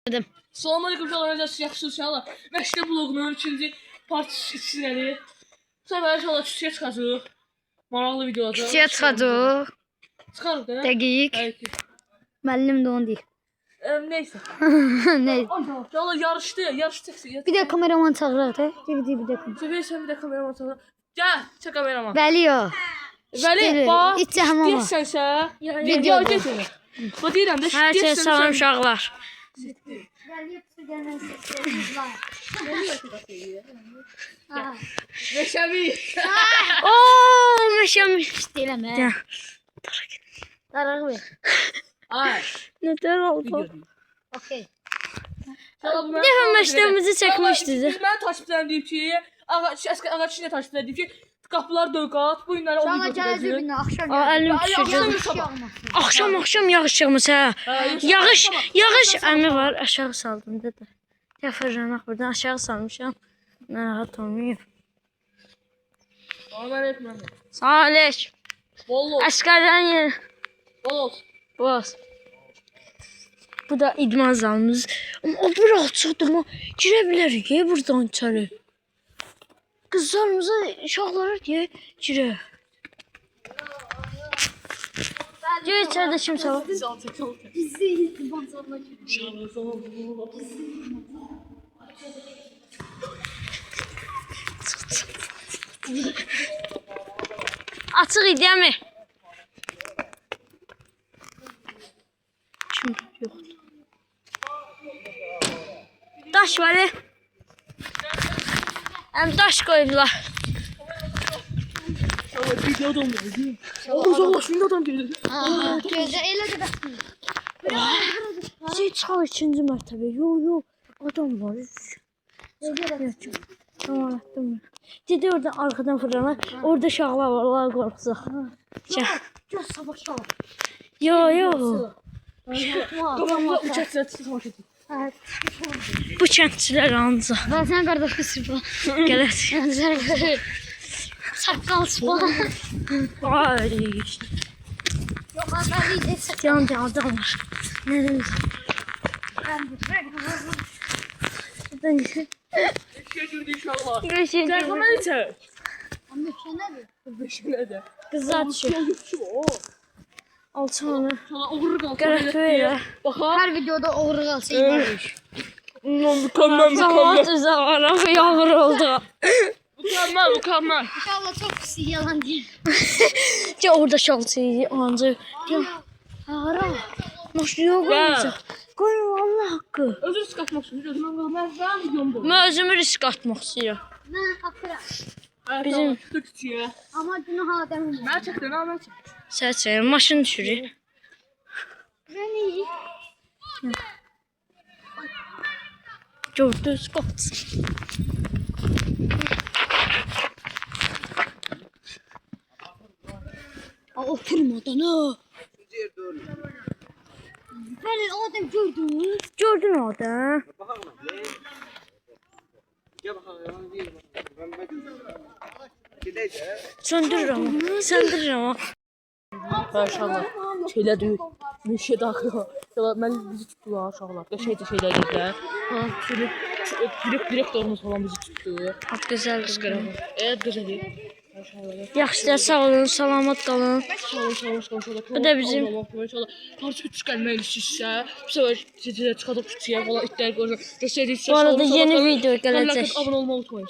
Dedim. Salam aleyküm canlar, yaxşı uşaqlar. Məşqdə bloqunun 2-ci partisi işçiləri. Bu səfər inşallah küçüyə çıxacaq. Maraqlı video olacaq. Küçüyə çıxacaq. Çıxarıq da. Dəqiq. Müəllim də onu deyir. Neysə. Neyse. Canlar yarış çəksin. Bir də kameraman çağıraq da. Bir də. Çəkirsən bir də kameraman çağır. Gəl, çək kameraman. Vəli o. Vəli, bax. İç cəhəmama. Deyərsənsə. Video deyəsən. Bax deyirəm də. Hər şey salam uşaqlar. Meşəvi. Ooo meşəmiş deyiləm hə. Daraq ver. Ay. Nətər oldu? Okey. Bir dəfə məşqimizi çəkmişdik. Mən təşbihlərim deyib ki, ağac işinə təşbihlərim deyib ki, qapılar döqat, bu günləri o video çəkəcək. Əlim düşəcək. Axşam yağış çıxmış hə. Yağış əmi var, aşağı saldım dedi. Yafırcanaq buradan aşağı salmışam. Narahat olmayayım. Salam aleyküm. Salam aleyküm. Bol olsun. Əsgərlərin yeri. Bol olsun. Boz. Bu da idman zalımız. Ama o bir alçaqdır ama girə bilərik buradan içəri. Qızlarımıza uşaqlara deyə girə. Gir içəridə kimsə var. Bizi idman zalına gidiyor. Açıq idi mi? Kim yoxdur. Daş var. Həm daş qoyublar. Videodan mı? Uzaklaş, videodan gelir. Gözə elə də baxmır. Şey çıxar ikinci mərtəbə. Yo, adam var. Tamam, etdim. Dedi orada arkadan fırlanar. Orada şahlar var, onlar qorxsaq. Göz savaşalım. Yo. Qafamda uçakçılar savaş edir. Bu kəndçilər ancaq. Ben sen kardeş kısırma. Gələk. Sakal sıpa. Ay. Yok ben de Yanında adam var. Nerede? Eşeğe girdi inşallah. Görüşürüz. Telefon neçə? Anlaşılır. Beşinədə. Qızlar düşür. Alçanı. Sana uğur qalsın. Qərəf elə. Baxar. Her videoda uğur kalsa ilerleyiş. Mükemmel. Zamanı zamanı yağmur oldu. Mükemmel. İnşallah çok pis yalan değil. Ya orada şaltıydı ancaq. Ya. Ara. Maşını yok olacaq. Qoyun Allah haqqı. Özür risk atmaq üçün. Mən videom bu. Mən özümü risk atmaq istəyirəm. Ben kapıra. Bizim- Küçüyə. Ama günah adamım. Mən çəkdim, mən çəkdim. Səçəyim, maşın düşürük. Ben iyi. Gördünüz, qaç. Oturmadan ha. Ben adam gördüm. Gördün orada. Söndürürəm. Maşallah. Şeylər deyil. Bir şey daxil. Mən bizi tutdular uşaqlar. Qəşəngcə şeylər dedilər. Direktorumuz falan bizi tutdu. Çok gözəldir. Evet, gözəl. Maşallah. Yaxşı, sağ olun, salamat qalın. İnşallah. Bu da bizim- İnşallah. Parça 3 gəlmək istəyirsə, bu səfər sizə çıxadıb küçüyə falan itlər qoyacaq. Göstərəcək. Bu arada yeni video gələcək. Abunə olmağı unutmayın.